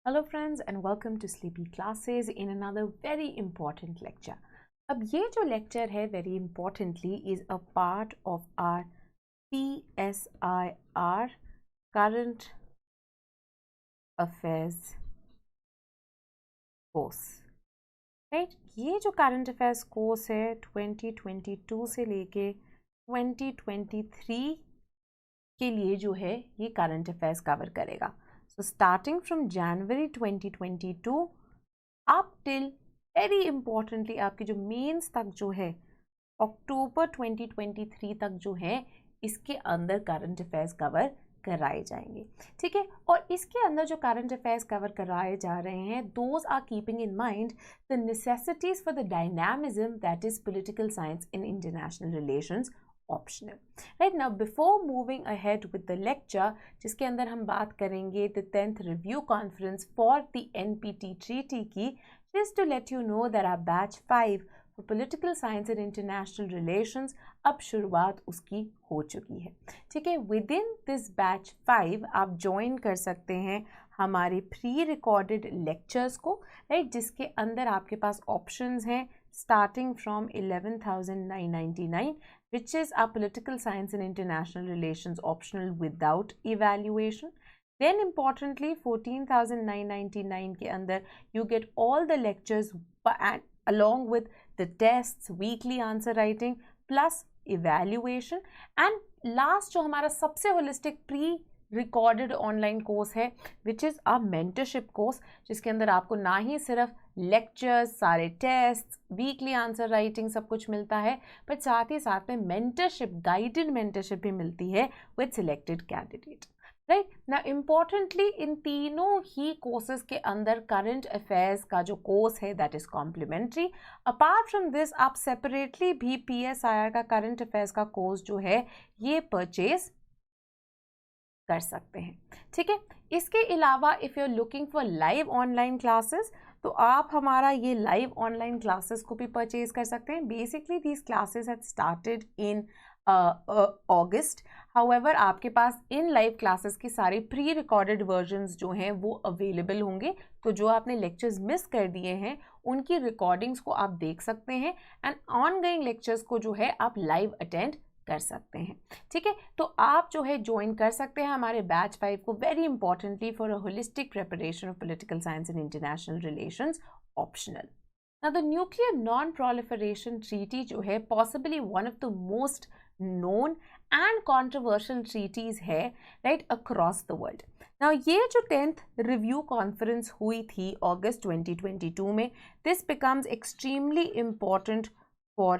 Hello friends and welcome to Sleepy Classes in another very important lecture. अब ये जो lecture है very importantly is a part of our PSIR Current Affairs course. Right? ये जो Current Affairs course है 2022 से लेके 2023 के लिए जो है ये Current Affairs cover करेगा. So starting from January 2022 up till very importantly आपके जो मेंस तक जो है अक्टूबर 2023 तक जो है इसके अंदर करंट अफेयर्स कवर कराए जाएंगे. ठीक है, और इसके अंदर जो करंट अफेयर्स कवर कराए जा रहे हैं those are keeping in mind the necessities for the dynamism that is political science in international relations optional. Right now, before moving ahead with the lecture, जिसके अंदर हम बात करेंगे the 10th review conference for the NPT treaty की, just to let you know that our batch 5 for political science and international relations अब शुरुआत उसकी हो चुकी है. ठीक है, within this batch 5 आप join कर सकते हैं हमारे pre-recorded lectures को, right, जिसके अंदर आपके पास options हैं starting from 11,999 which is our political science and international relations optional without evaluation. Then importantly 14,999 के अंदर you get all the lectures along with the tests, weekly answer writing plus evaluation. And last जो हमारा सबसे holistic pre-recorded online course है which is our mentorship course, जिसके अंदर आपको ना ही सिर्फ लेक्चर्स, सारे टेस्ट, वीकली आंसर राइटिंग सब कुछ मिलता है, बट साथ ही साथ में मेंटरशिप, गाइडेड मेंटरशिप भी मिलती है विद सिलेक्टेड कैंडिडेट. राइट ना, इम्पॉर्टेंटली इन तीनों ही कोर्सेज के अंदर करंट अफेयर्स का जो कोर्स है that is complementary. Apart from this आप सेपरेटली भी PSIR का करंट अफेयर्स का कोर्स जो है ये परचेज कर सकते हैं. ठीक है, इसके अलावा if you are looking for live online classes तो आप हमारा ये लाइव ऑनलाइन क्लासेस को भी परचेज कर सकते हैं. Basically these classes have started in August. However आपके पास इन लाइव क्लासेस की सारी प्री रिकॉर्डेड वर्जन्स जो हैं वो अवेलेबल होंगे, तो जो आपने लेक्चर्स मिस कर दिए हैं उनकी रिकॉर्डिंग्स को आप देख सकते हैं एंड ऑनगोइंग लेक्चर्स को जो है आप लाइव अटेंड कर सकते हैं. ठीक है, तो आप जो है ज्वाइन कर सकते हैं हमारे बैच 5 को very importantly for a holistic preparation of political science and international relations optional. Now the nuclear non proliferation treaty जो है possibly one of the most known and controversial treaties है right across the world. Now ये जो 10th review conference हुई थी अगस्त 2022 में, this becomes extremely important for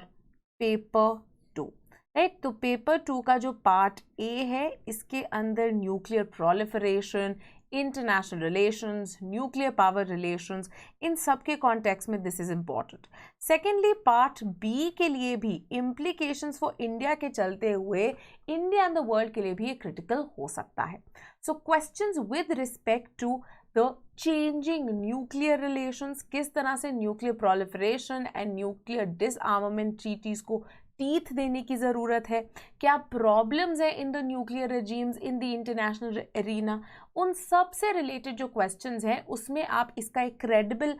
paper 2. Right, तो पेपर 2 का जो पार्ट ए है इसके अंदर nuclear proliferation, international relations, nuclear power relations, इन सब के कॉन्टेक्स्ट में this is important. Secondly part B के लिए भी इम्प्लीकेशंस फॉर इंडिया के चलते हुए इंडिया एंड द वर्ल्ड के लिए भी ये क्रिटिकल हो सकता है. So questions with respect to the changing nuclear relations, किस तरह से nuclear proliferation and nuclear disarmament treaties को टीथ देने की ज़रूरत है, क्या प्रॉब्लम्स है in the nuclear regimes in the international arena, उन सब से रिलेटेड जो क्वेश्चंस हैं उसमें आप इसका एक क्रेडिबल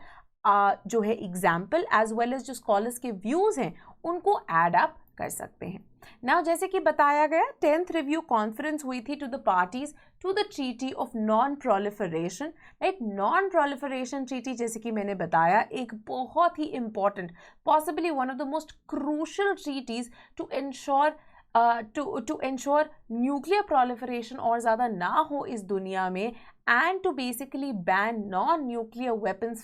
जो है एग्जाम्पल एज वेल एज जो स्कॉलर्स के व्यूज़ हैं उनको ऐड अप कर सकते हैं. नाउ जैसे कि बताया गया 10th रिव्यू कॉन्फ्रेंस हुई थी to the parties to the treaty of non proliferation. Right, non proliferation treaty जैसे कि मैंने बताया एक बहुत ही important, possibly one of the most crucial treaties to ensure nuclear proliferation और ज़्यादा ना हो इस दुनिया में and to basically ban non-nuclear weapon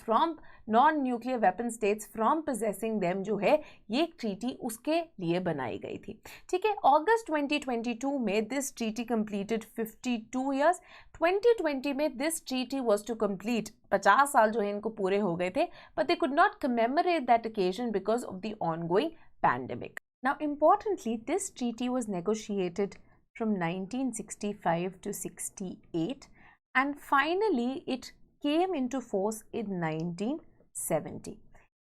states from possessing them जो है ये ट्रीटी उसके लिए बनाई गई थी. ठीक है, अगस्त 2022 में this treaty completed 52 years. 2020 में this treaty was to complete 50 साल जो है इनको पूरे हो गए थे, but they could not commemorate that occasion because of the ongoing pandemic. Now importantly this treaty was negotiated from 1965 to 68 and finally it came into force in 1970.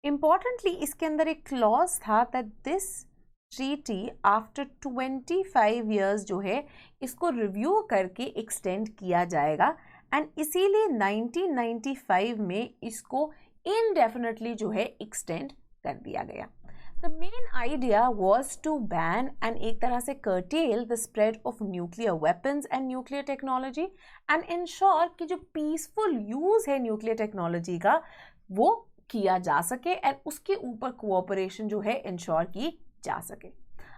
Importantly इसके अंदर एक clause था that this treaty after 25 years जो है इसको review करके extend किया जाएगा एंड इसीलिए 1995 में इसको इनडेफिनेटली जो है एक्सटेंड कर दिया गया। The main idea was to ban and एक तरह से curtail the spread of nuclear weapons and nuclear technology and ensure कि जो peaceful use है nuclear technology का वो किया जा सके and उसके ऊपर cooperation जो है ensure की जा सके।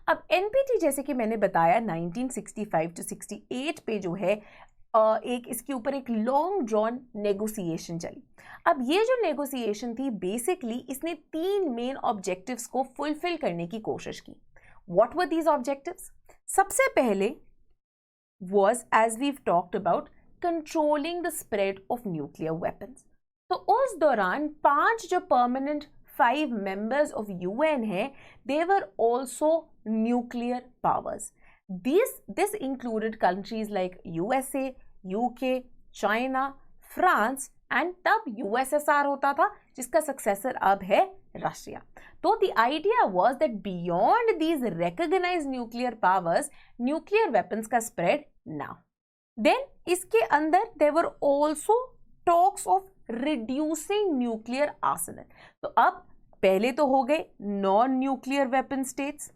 अब NPT जैसे कि मैंने बताया 1965 to 68 पे जो है एक इसके ऊपर एक लॉन्ग ड्रॉन नेगोशिएशन चली। अब ये जो नेगोशिएशन थी बेसिकली इसने 3 मेन ऑब्जेक्टिव्स को फुलफिल करने की कोशिश की। What were these objectives? सबसे पहले was as we've talked about controlling the spread of nuclear weapons. तो उस दौरान 5 जो परमानेंट 5 मेंबर्स ऑफ यूएन है they were also nuclear powers. This included countries like USA, UK, China, France and तब USSR होता था जिसका सक्सेसर अब है रशिया। तो the idea was that beyond these recognized nuclear powers, nuclear weapons का spread now. Then इसके अंदर there were also talks of reducing nuclear arsenal. तो अब पहले तो हो गए नॉन न्यूक्लियर वेपन स्टेट्स,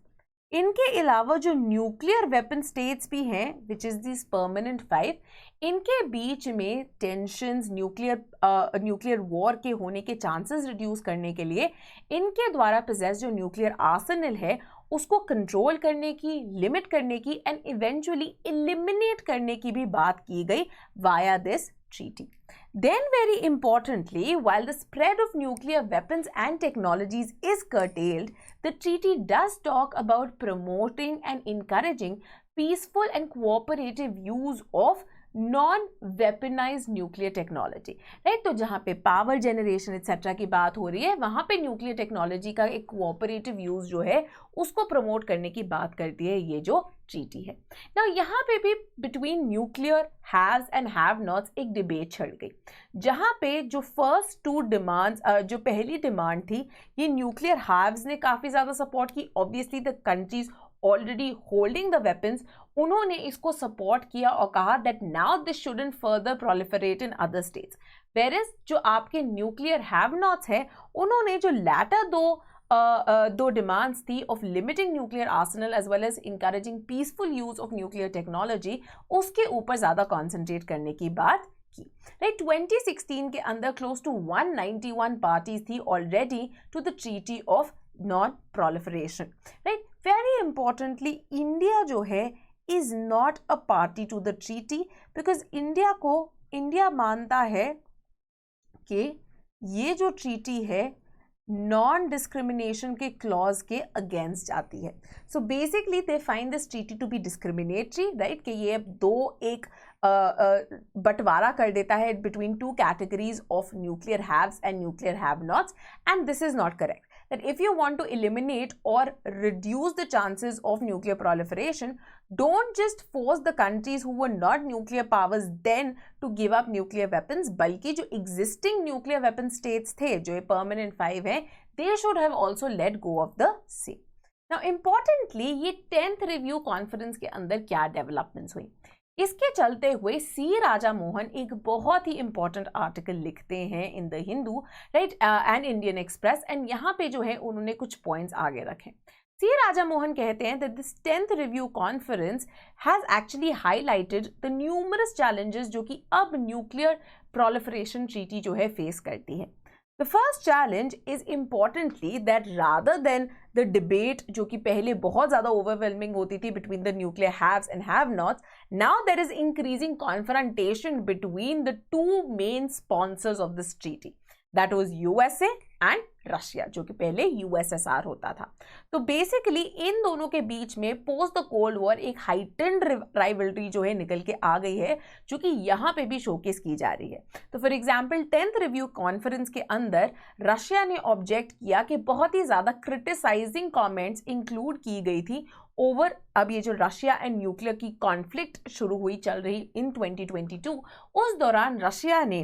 इनके अलावा जो न्यूक्लियर वेपन स्टेट्स भी हैं विच इज दिस परमानेंट 5, इनके बीच में टेंशंस न्यूक्लियर वॉर के होने के चांसेस रिड्यूस करने के लिए इनके द्वारा पोजेस जो न्यूक्लियर आर्सेनल है उसको कंट्रोल करने की, लिमिट करने की एंड इवेंचुअली एलिमिनेट करने की भी बात की गई via this treaty. Then very importantly, while the spread of nuclear weapons and technologies is curtailed, the treaty does talk about promoting and encouraging peaceful and cooperative use of non-weaponized nuclear technology. Right, तो जहाँ पे power generation etcetera की बात हो रही है वहाँ पे न्यूक्लियर टेक्नोलॉजी का एक कोऑपरेटिव यूज जो है उसको प्रमोट करने की बात करती है ये जो ट्रीटी है। ना यहाँ पे भी between nuclear haves and have nots एक डिबेट छिड़ गई, जहाँ पे जो फर्स्ट 2 डिमांड्स जो पहली डिमांड थी ये न्यूक्लियर हैव्स ने काफ़ी ज़्यादा सपोर्ट की। Obviously the countries already holding the weapons उन्होंने इसको सपोर्ट किया और कहा that now this shouldn't further proliferate in other states. Whereas जो आपके न्यूक्लियर हैव नॉट्स है उन्होंने जो लैटर दो डिमांड्स थी of limiting nuclear arsenal as well as encouraging peaceful use of nuclear technology उसके ऊपर ज़्यादा कॉन्सेंट्रेट करने की बात की। राइट, 2016 के अंदर क्लोज टू 191 पार्टीज थी already to the treaty of non proliferation. Right, very importantly India जो है is not a party to the treaty because India मानता है कि ये जो ट्रीटी है नॉन डिस्क्रिमिनेशन के क्लॉज के अगेंस्ट जाती है। So basically they find this treaty to be discriminatory, right, कि ये एक बंटवारा कर देता है between 2 categories of nuclear haves and nuclear have nots and this is not correct. That if you want to eliminate or reduce the chances of nuclear proliferation, don't just force the countries who were not nuclear powers then to give up nuclear weapons, बल्कि जो existing nuclear weapon states थे जो ये permanent 5 हैं they should have also let go of the same. Now importantly ये 10th review conference के अंदर क्या developments हुई, इसके चलते हुए सी राजा मोहन एक बहुत ही इंपॉर्टेंट आर्टिकल लिखते हैं in the Hindu, right, and Indian express, and यहाँ पे जो है उन्होंने कुछ पॉइंट्स आगे रखे। सी राजा मोहन कहते हैं that this 10th review conference has actually highlighted the numerous challenges जो कि अब न्यूक्लियर प्रोलिफरेशन ट्रीटी जो है फेस करती है। The first challenge is importantly that rather than the debate जो कि पहले बहुत ज़्यादा overwhelming होती थी between the nuclear haves and have-nots, now there is increasing confrontation between the 2 main sponsors of this treaty. That was USA and Russia, जो कि पहले यूएसएसआर होता था। तो बेसिकली इन दोनों के बीच में पोस्ट द कोल्ड वॉर एक हाइटेंड राइवलरी जो है निकल के आ गई है जो कि यहाँ पे भी शोकेस की जा रही है। तो for example 10th review conference के अंदर रशिया ने ऑब्जेक्ट किया कि बहुत ही ज़्यादा क्रिटिसाइजिंग कमेंट्स इंक्लूड की गई थी ओवर अब ये जो रशिया एंड न्यूक्लियर की कॉन्फ्लिक्ट शुरू हुई चल रही इन 2022, उस दौरान रशिया ने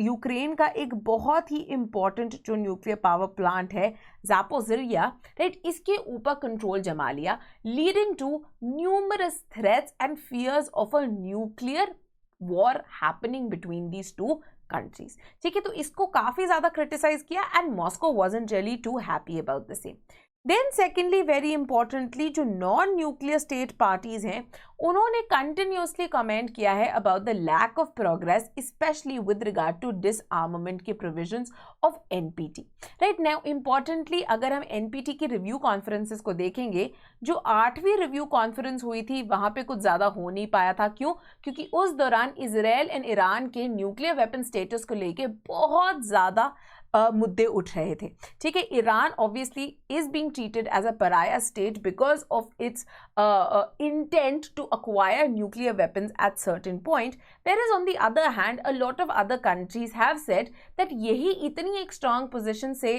यूक्रेन का एक बहुत ही इंपॉर्टेंट जो न्यूक्लियर पावर प्लांट है ज़ापोरिज़िया, राइट, इसके ऊपर कंट्रोल जमा लिया, leading to numerous threats and fears of a nuclear war happening between these two countries. ठीक है, तो इसको काफी ज्यादा क्रिटिसाइज किया and Moscow wasn't really too happy about the same. Then secondly very importantly जो नॉन न्यूक्लियर स्टेट पार्टीज हैं उन्होंने कंटिन्यूसली कमेंट किया है about the lack of progress specially with regard to disarmament के provisions of NPT. Right now importantly अगर हम NPT की review conferences को देखेंगे, जो 8वीं रिव्यू कॉन्फ्रेंस हुई थी वहां पे कुछ ज्यादा हो नहीं पाया था। क्यों? क्योंकि उस दौरान इजराइल एंड ईरान के न्यूक्लियर वेपन स्टेटस को लेके बहुत ज्यादा मुद्दे उठ रहे थे। ठीक है, Iran obviously is being treated as a pariah state because of its intent to acquire nuclear weapons at certain point, whereas on the other hand a lot of other countries have said that यही इतनी एक strong position से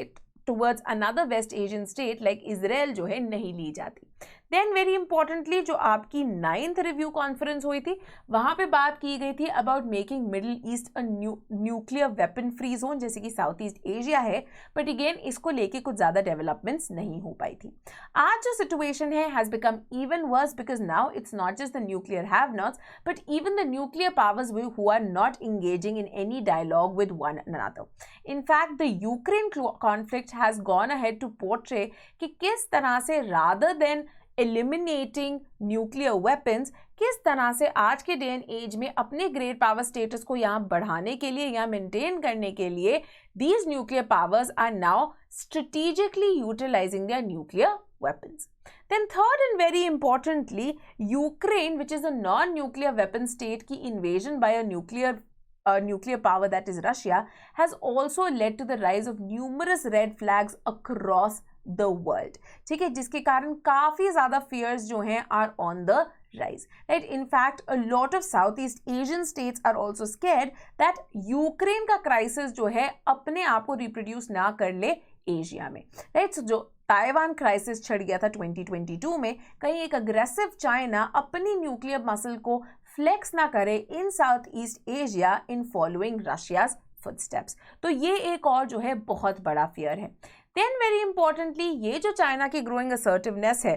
towards another West Asian state like Israel जो है नहीं ली जाती। Then very importantly जो आपकी 9th रिव्यू कॉन्फ्रेंस हुई थी वहां पे बात की गई थी about making middle east a nuclear weapon free zone जैसे कि साउथ ईस्ट एशिया है, बट अगेन इसको लेके कुछ ज्यादा डेवलपमेंट्स नहीं हो पाई थी। आज जो सिचुएशन है has become even worse because now it's not just the nuclear have nots but even the nuclear powers who are not engaging in any dialogue with one another. In fact, the Ukraine conflict has gone ahead to portray कि किस तरह से rather than eliminating nuclear weapons, किस तरह से आज के day and as में अपने ग्रेट पावर स्टेटस को यहाँ बढ़ाने के लिए या मेंटेन करने के लिए these nuclear powers are now strategically utilizing their nuclear weapons. Then third and very importantly, Ukraine, which is a non-nuclear weapon state, की invasion by a nuclear power that is Russia, has also led to the rise of numerous red flags across the world. ठीक है, जिसके कारण काफी ज्यादा fears जो हैं are on the rise. Right? In fact, a lot of Southeast Asian states are also scared that Ukraine का crisis जो है अपने आप को reproduce ना कर ले एशिया में। राइट, जो ताइवान क्राइसिस छिड़ गया था 2022 में, कहीं एक अग्रेसिव चाइना अपनी न्यूक्लियर मसल को फ्लेक्स ना करे in South East Asia in following Russia's footsteps. तो ये एक और जो है बहुत बड़ा फियर है। देन वेरी इंपॉर्टेंटली ये जो चाइना की ग्रोइंग असर्टिवनेस है,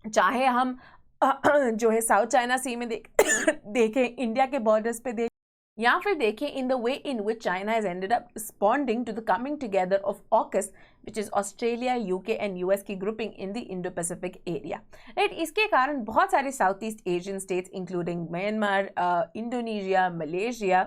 चाहे हम जो है साउथ चाइना सी में देखें, इंडिया के बॉर्डर्स पे देखें, या फिर देखें in the way in which China has ended up responding to the coming together of AUKUS which is Australia, UK and US की grouping in the Indo Pacific area. Right, इसके कारण बहुत सारे South East Asian states including Myanmar, Indonesia, Malaysia,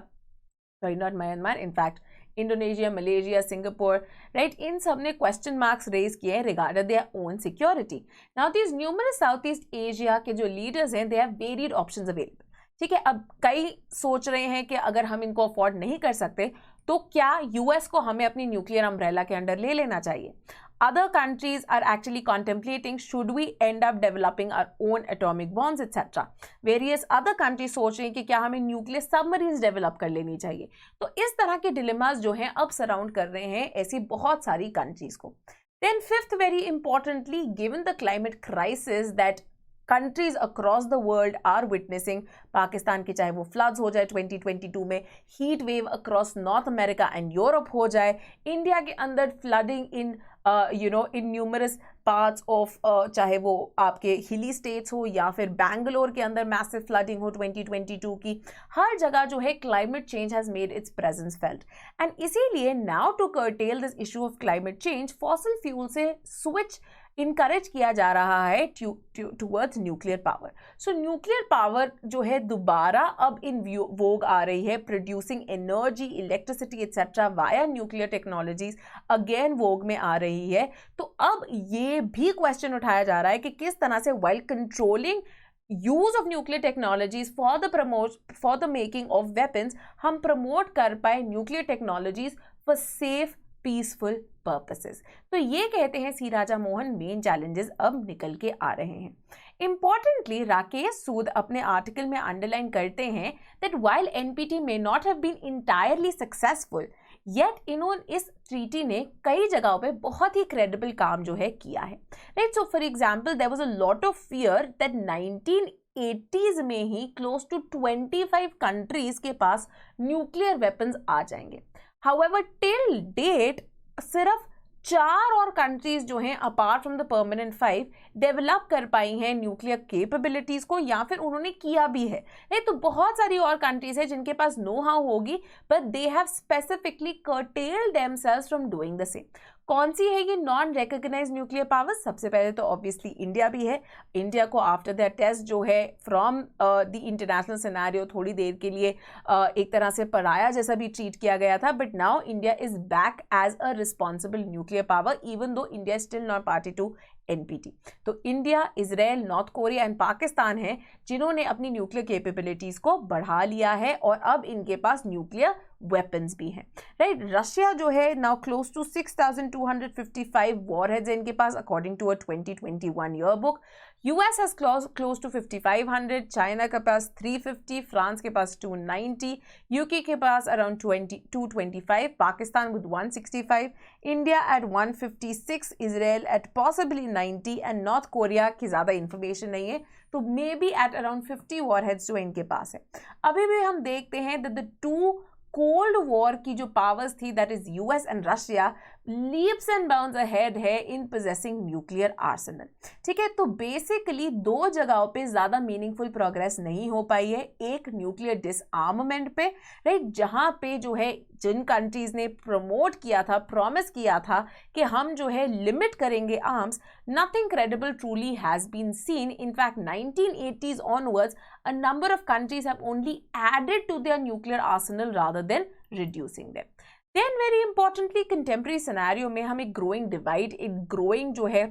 sorry not Myanmar, in fact Indonesia, Malaysia, Singapore, right, इन सब ने question marks raise किए हैं regarding their own security. Now these numerous south East Asia के जो लीडर्स हैं they have varied options available. ठीक है, अब कई सोच रहे हैं कि अगर हम इनको अफोर्ड नहीं कर सकते तो क्या यूएस को हमें अपनी न्यूक्लियर अम्ब्रेला के अंडर ले लेना चाहिए। Other countries are actually contemplating should we end up developing our own atomic bombs etcetera. Various other countries सोच रहे हैं कि क्या हमें न्यूक्लियर सबमरीन्स डेवलप कर लेनी चाहिए। तो इस तरह के डिलेमास जो हैं अब सराउंड कर रहे हैं ऐसी बहुत सारी कंट्रीज को। Then fifth very importantly, given the climate crisis that countries across the world are witnessing, Pakistan के चाहे वो फ्लड्स हो जाए 2022 में, heat wave across North America and Europe हो जाए, इंडिया के अंदर flooding in in numerous parts of चाहे वो आपके हिली स्टेट्स हो या फिर बैंगलोर के अंदर मैसिव फ्लडिंग हो 2022 की, हर जगह जो है climate change has made its presence felt. And इसीलिए now to curtail this issue of climate change fossil fuel से स्विच इनकरेज किया जा रहा है towards nuclear power. So nuclear power जो है दोबारा अब इन वोग आ रही है, producing energy, electricity etcetera via nuclear technologies again vogue में आ रही है। तो अब ये भी क्वेश्चन उठाया जा रहा है कि किस तरह से while controlling use of nuclear technologies for the making of weapons हम प्रमोट कर पाए nuclear technologies for safe peaceful purposes. तो ये कहते हैं सी राजा मोहन मेन चैलेंजेस अब निकल के आ रहे हैं। इंपॉर्टेंटली राकेश सूद अपने आर्टिकल में अंडरलाइन करते हैं that while NPT may not have been entirely successful yet इन्होंने इस ट्रीटी ने कई जगहों पे बहुत ही क्रेडिबल काम जो है किया है। Right, so for example there was a lot of fear that 1980s में ही क्लोज टू 25 कंट्रीज के पास न्यूक्लियर वेपन्स आ जाएंगे। However, till date सिर्फ 4 और कंट्रीज जो हैं apart from the permanent 5 develop कर पाई हैं न्यूक्लियर कैपेबिलिटीज को, या फिर उन्होंने किया भी है। नहीं तो बहुत सारी और कंट्रीज हैं जिनके पास नो हाउ होगी, but they have specifically curtailed themselves from doing the same. कौन सी है ये नॉन रिकॉग्नाइज्ड न्यूक्लियर पावर्स? सबसे पहले तो ऑब्वियसली इंडिया भी है। इंडिया को आफ्टर दैट टेस्ट जो है फ्रॉम द इंटरनेशनल सिनेरियो थोड़ी देर के लिए एक तरह से पराया जैसा भी ट्रीट किया गया था, but now India is back as a responsible nuclear power even though India still not party to NPT। तो India, Israel, North Korea and Pakistan हैं जिन्होंने अपनी न्यूक्लियर कैपेबिलिटीज को बढ़ा लिया है और अब इनके पास न्यूक्लियर वेपन्स भी हैं, राइट। रशिया जो है नाउ क्लोज टू 6,255 वॉरहेड्स इनके पास according to a 2021 year book. US has close to 5,500, China के पास 350, फ्रांस के पास 290, यूके के पास around 225, Pakistan with 165, India at 156, Israel at possibly 90 and North Korea की ज़्यादा इंफॉर्मेशन नहीं है, तो may be at around 50 warheads जो इनके पास है। अभी भी हम देखते हैं that the two cold war की जो पावर्स थी, that is US and Russia, leaps and bounds ahead है इन पोजेसिंग न्यूक्लियर आर्सेनल। ठीक है, तो बेसिकली दो जगहों पे ज्यादा मीनिंगफुल प्रोग्रेस नहीं हो पाई है। एक न्यूक्लियर डिसआर्ममेंट पे, राइट, जहां पे जो है जिन कंट्रीज ने प्रमोट किया था, प्रॉमिस किया था कि हम जो है लिमिट करेंगे arms, nothing credible truly has been seen. In fact 1980s onwards a number of countries have only added to their nuclear arsenal rather than reducing them. Then very importantly contemporary scenario में हम एक growing divide, एक growing जो है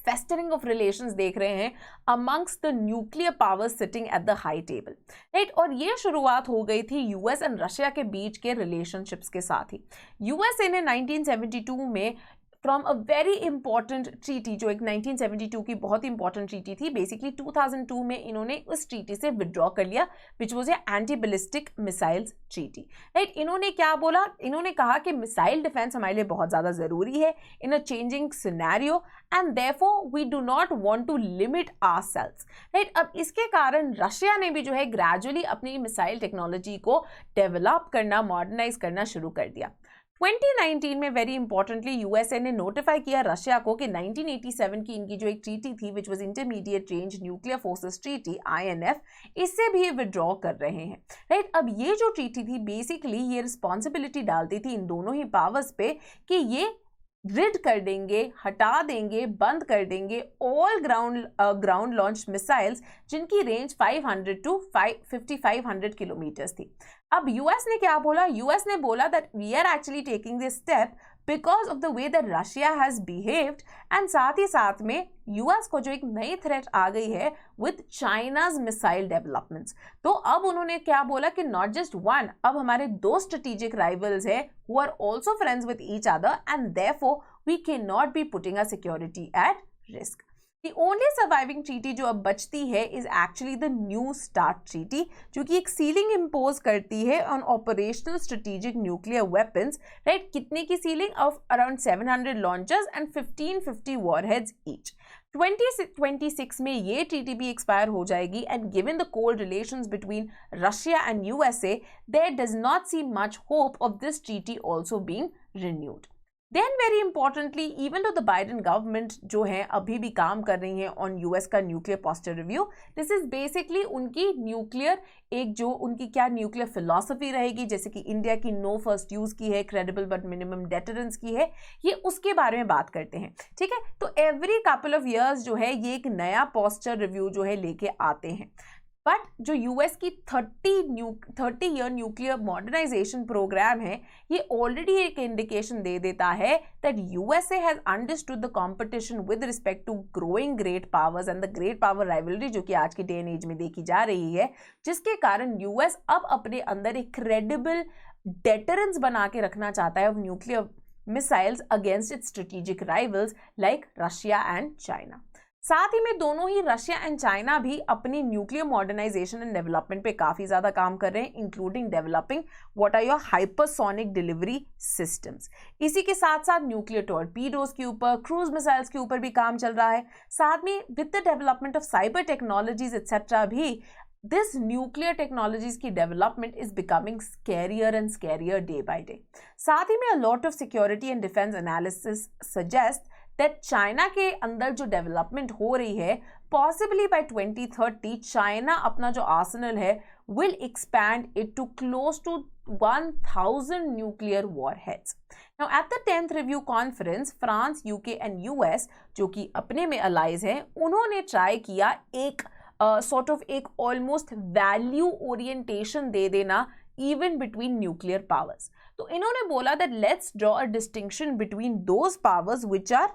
festering of relations देख रहे हैं amongst the nuclear powers sitting at the high table, right. और ये शुरुआत हो गई थी यूएस एंड रशिया के बीच के रिलेशनशिप्स के साथ ही। यूएसए ने 1972 में from a very important treaty, जो एक 1972 की बहुत इंपॉर्टेंट ट्रीटी थी, बेसिकली 2002 में इन्होंने उस ट्रीटी से विड्रॉ कर लिया, which was a anti ballistic missiles treaty, right. इन्होंने क्या बोला? इन्होंने कहा कि मिसाइल डिफेंस हमारे लिए बहुत ज़्यादा ज़रूरी है in a changing scenario and therefore we do not want to limit ourselves, right. अब इसके कारण रशिया ने भी जो है ग्रेजुअली अपनी मिसाइल टेक्नोलॉजी को डेवलप करना, मॉडर्नाइज करना शुरू कर दिया। 2019 में वेरी इंपॉर्टेंटली यूएसए ने नोटिफाई किया रशिया को कि 1987 की इनकी जो एक ट्रीटी थी which was intermediate range nuclear forces treaty INF, इससे भी ये विड्रॉ कर रहे हैं, राइट। अब ये जो ट्रीटी थी बेसिकली ये रिस्पॉन्सिबिलिटी डालती थी इन दोनों ही पावर्स पे कि ये रिड कर देंगे, हटा देंगे, बंद कर देंगे ऑल ग्राउंड लॉन्च मिसाइल्स जिनकी रेंज 500 to 5,500 किलोमीटर्स थी। अब यूएस ने क्या बोला? यूएस ने बोला that we are actually taking this step because of the way that Russia has behaved, and साथ ही साथ में यूएस को जो एक नई थ्रेट आ गई है विद चाइनाज मिसाइल डेवलपमेंट्स। तो अब उन्होंने क्या बोला कि नॉट जस्ट वन, अब हमारे दो स्ट्रेटेजिक राइवल्स है who are also friends with each other and therefore we can not be putting our security at risk. The only surviving treaty जो अब बचती है is actually the New START treaty, जो कि एक सीलिंग इम्पोज करती है on operational strategic nuclear weapons, right? कितने की ceiling? of around 700 launchers and 1550 warheads each. 2026 में ये ट्रीटी भी एक्सपायर हो जाएगी and given the cold relations between Russia and USA, there does not seem much hope of this treaty also being renewed. Then very importantly, even though the Biden government जो है अभी भी काम कर रही है on US का nuclear posture review, this is basically उनकी न्यूक्लियर एक जो उनकी क्या न्यूक्लियर फिलॉसफी रहेगी, जैसे कि इंडिया की नो फर्स्ट यूज की है, क्रेडिबल बट मिनिमम डेटरेंस की है, ये उसके बारे में बात करते हैं, ठीक है। तो एवरी कपल ऑफ ईयर्स जो है ये एक नया पोस्चर रिव्यू जो है लेके आते हैं। बट जो यूएस की 30 ईयर न्यूक्लियर मॉडर्नाइजेशन प्रोग्राम है, ये ऑलरेडी एक इंडिकेशन दे देता है that USA has understood the competition with respect to growing great powers and the great power rivalry जो कि आज की डे एंड एज में देखी जा रही है, जिसके कारण यूएस अब अपने अंदर एक क्रेडिबल डेटरेंस बना के रखना चाहता है nuclear missiles against it's strategic rivals like Russia and China. साथ ही में दोनों ही रशिया एंड चाइना भी अपनी न्यूक्लियर मॉडर्नाइजेशन एंड डेवलपमेंट पे काफी ज्यादा काम कर रहे हैं, including developing what are your hypersonic delivery systems. इसी के साथ साथ न्यूक्लियर टॉर्पीडोज के ऊपर, क्रूज मिसाइल्स के ऊपर भी काम चल रहा है। साथ में with the development of cyber technologies etcetera भी this nuclear technologies की development is becoming scarier and scarier day by day. साथ ही में a lot of security and defense analysis suggest that China के अंदर जो development हो रही है, possibly by 2030 China अपना जो arsenal है will expand it to close to 1000 nuclear warheads. Now at the 10th review conference, France, UK and US जो कि अपने में allies हैं, उन्होंने try किया एक sort of एक almost value orientation दे देना even between nuclear powers. तो इन्होंने बोला that let's draw a distinction between those powers which are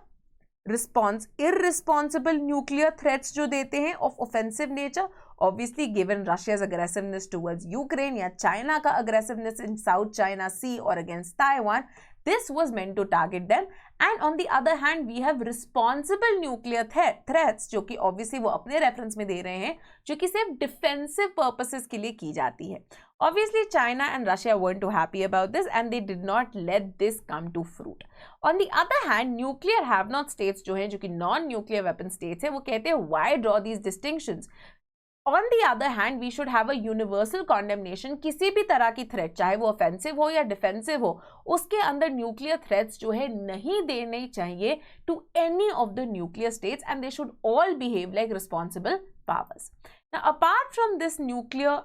irresponsible nuclear threats जो देते हैं of offensive nature, obviously given Russia's aggressiveness towards Ukraine या China का aggressiveness in South China Sea or against Taiwan, this was meant to target them. And on the other hand we have responsible nuclear threats जो कि obviously वो अपने reference में दे रहे हैं, जो कि सिर्फ defensive purposes के लिए की जाती है. Obviously China and Russia weren't too happy about this and they did not let this come to fruit. On the other hand, nuclear have-not states जो हैं, जो कि non-nuclear weapon states हैं, वो कहते हैं why draw these distinctions? On the other hand, we should have a universal condemnation. किसी भी तरह की threat, चाहे वो offensive हो या defensive हो, उसके अंदर nuclear threats जो है नहीं देने चाहिए to any of the nuclear states and they should all behave like responsible powers. Now, apart from this nuclear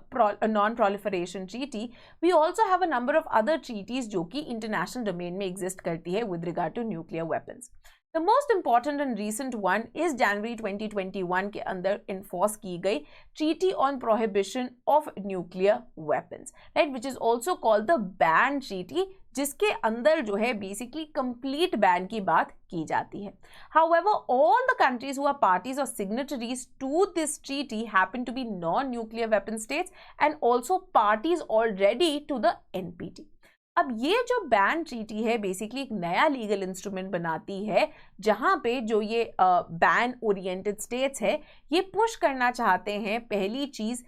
non-proliferation treaty, we also have a number of other treaties जो कि international domain में exist करती है with regard to nuclear weapons. The most important and recent one is January 2021 के अंदर enforce की गई Treaty on Prohibition of Nuclear Weapons, right, which is also called the Ban Treaty, जिसके अंदर जो है basically complete ban की बात की जाती है. However, all the countries who are parties or signatories to this treaty happen to be non-nuclear weapon states and also parties already to the NPT. अब ये जो बैन ट्रीटी है बेसिकली एक नया लीगल इंस्ट्रूमेंट बनाती है जहां पे जो ये बैन ओरिएंटेड स्टेट्स है ये पुश करना चाहते हैं पहली चीज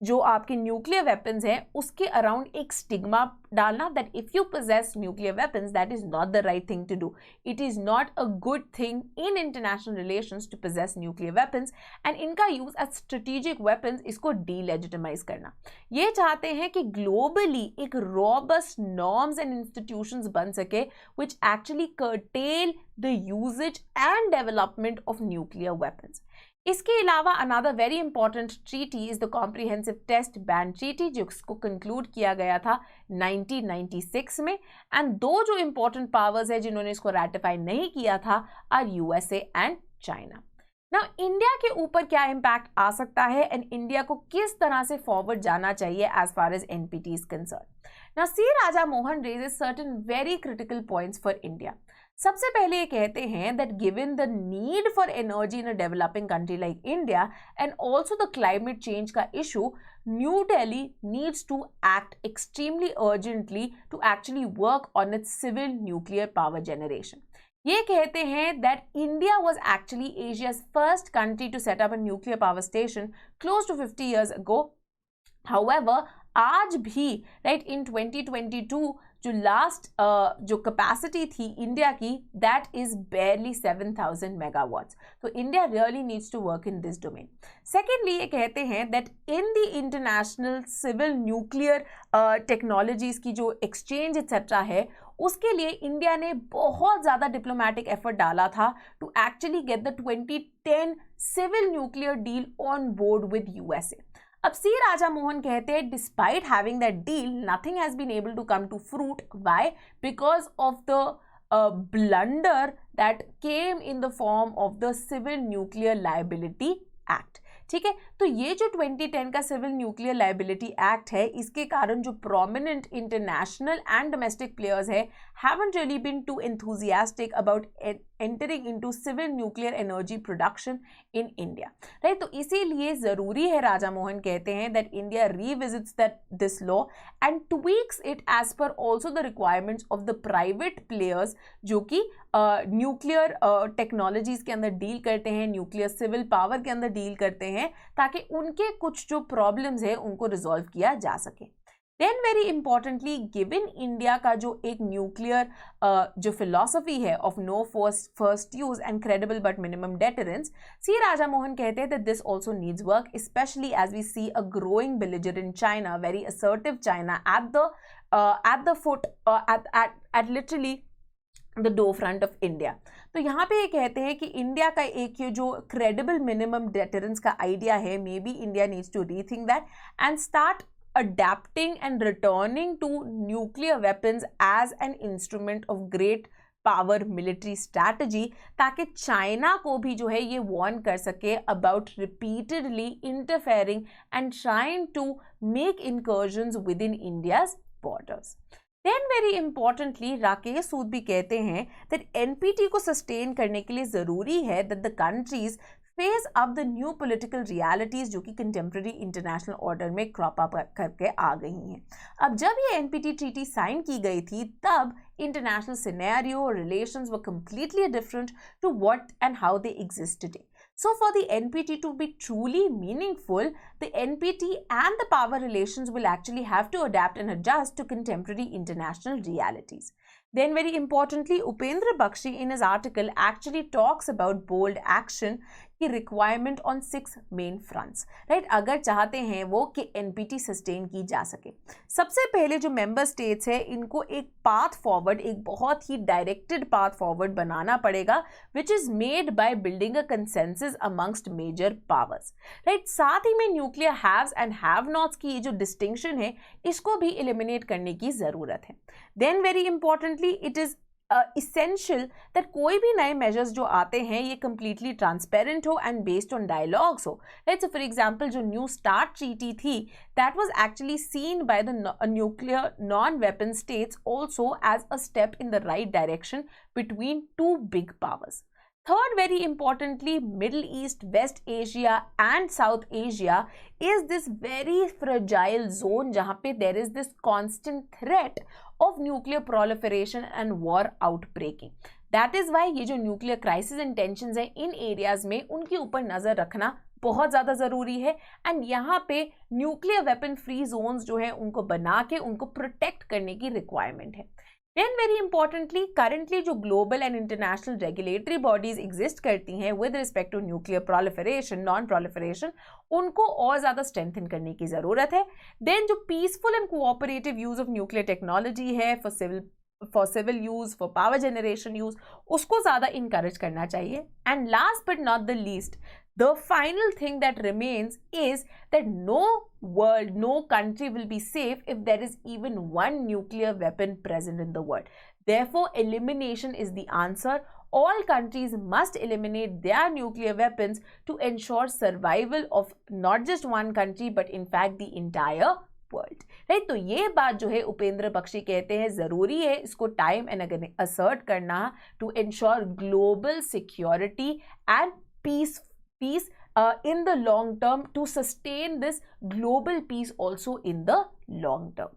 जो आपके न्यूक्लियर वेपन्स हैं उसके अराउंड एक स्टिग्मा डालना that if you possess nuclear weapons that is not the right thing to do. It is not a good thing in international relations to possess nuclear weapons and इनका use as strategic weapons इसको delegitimise करना. ये चाहते हैं कि globally एक robust norms and institutions बन सके which actually curtail the usages and development of nuclear weapons. इसके अलावा another very important treaty is the comprehensive test ban treaty जिसको कंक्लूड किया गया था 1996 में एंड दो जो इंपॉर्टेंट पावर्स है जिन्होंने इसको रैटिफाई नहीं किया था or USA and China. Now India के ऊपर क्या इम्पैक्ट आ सकता है एंड इंडिया को किस तरह से फॉरवर्ड जाना चाहिए as far as NPT is concern. Now C Raja Mohan raises certain very critical points for India. सबसे पहले ये कहते हैं that given the need for energy in a developing country like India and also the climate change का issue, New Delhi needs to act extremely urgently to actually work on its civil nuclear power generation. ये कहते हैं that India was actually Asia's first country to set up a nuclear power station close to 50 years ago. However, आज भी right in 2022 जो last जो capacity थी India की that is barely 7000 megawatts. तो India really needs to work in this domain. Secondly ये कहते हैं that in the international civil nuclear technologies की जो एक्सचेंज एक्सेट्रा है उसके लिए इंडिया ने बहुत ज़्यादा डिप्लोमेटिक एफर्ट डाला था to actually get the 2010 civil nuclear deal on board with USA. अब सी राजा मोहन कहते हैं despite having that deal nothing has been able to come to fruit. Why? Because of the blunder that came in the form of the civil nuclear liability act. ठीक है, तो ये जो 2010 का civil nuclear liability act है इसके कारण जो prominent international and domestic players है haven't really been too enthusiastic about entering into civil nuclear energy production in India, right? तो इसीलिए ज़रूरी है राजा मोहन कहते हैं that India revisits this law and tweaks it as per also the requirements of the private players जो कि nuclear technologies के अंदर डील करते हैं, न्यूक्लियर सिविल पावर के अंदर डील करते हैं ताकि उनके कुछ जो प्रॉब्लम्स है उनको रिजॉल्व किया जा सके. Then very importantly given India का जो एक न्यूक्लियर जो फिलॉसफी है of no first use and credible but minimum deterrence, C Raja Mohan कहते हैं that this also needs work, especially as we see a growing belligerent China, very assertive China at the foot at literally the door front of India. तो यहाँ पे ये कहते हैं कि India का एक ये जो क्रेडिबल मिनिमम डेटरेंस का आइडिया है, maybe India needs to rethink that and start adapting and returning to nuclear weapons as an instrument of great power military strategy, ताकि चाइना को भी जो है ये वार्न कर सके about repeatedly interfering and trying to make incursions within India's borders. Then very importantly Rakesh सूद भी कहते हैं that NPT को सस्टेन करने के लिए ज़रूरी है that the countries face up the new political realities जो कि कंटेम्प्रेरी इंटरनेशनल ऑर्डर में क्रॉप अप करके आ गई हैं। अब जब ये एनपीटी ट्रीटी साइन की गई थी तब international scenario relations were completely different to what and how they exist today. So for the NPT to be truly meaningful, the NPT and the power relations will actually have to adapt and adjust to contemporary international realities. Then very importantly, Upendra Bakshi in his article actually talks about bold action की requirement on 6 main fronts, right? अगर चाहते हैं वो कि NPT sustain की जा सके, सबसे पहले जो member states है इनको एक path forward, एक बहुत ही directed path forward बनाना पड़ेगा, which is made by building a consensus amongst major powers, right? साथ ही में nuclear haves and have nots की ये जो distinction है इसको भी eliminate करने की ज़रूरत है। Then very importantly, it is essential that कोई भी नए measures जो आते हैं ये completely transparent हो and based on dialogues हो, right? So for example जो New START treaty थी that was actually seen by the nuclear non-weapon states also as a step in the right direction between two big powers. Third, very importantly, Middle East, West Asia and South Asia is this very fragile zone जहाँ पे there is this constant threat of nuclear proliferation and war outbreaking. That is why ये जो nuclear crisis and tensions हैं इन areas में उनके ऊपर नज़र रखना बहुत ज़्यादा ज़रूरी है एंड यहाँ पे न्यूक्लियर वेपन फ्री जोन्स जो है उनको बना के उनको प्रोटेक्ट करने की रिक्वायरमेंट है। Then very importantly, currently जो global and international regulatory bodies exist करती हैं with respect to nuclear proliferation, non-proliferation, उनको और ज़्यादा strengthen करने की ज़रूरत है। Then जो peaceful and cooperative use of nuclear technology है for civil use, for power generation use, उसको ज़्यादा encourage करना चाहिए। And last but not the least, the final thing that remains is that no country will be safe if there is even one nuclear weapon present in the world. Therefore, elimination is the answer. All countries must eliminate their nuclear weapons to ensure survival of not just one country but in fact the entire world. Right? तो ये बात जो है उपेंद्र बख्शी कहते हैं ज़रूरी है इसको टाइम एंड अगेन असर्ट करना to ensure global security and peace in the long term, to sustain this global peace also in the long term.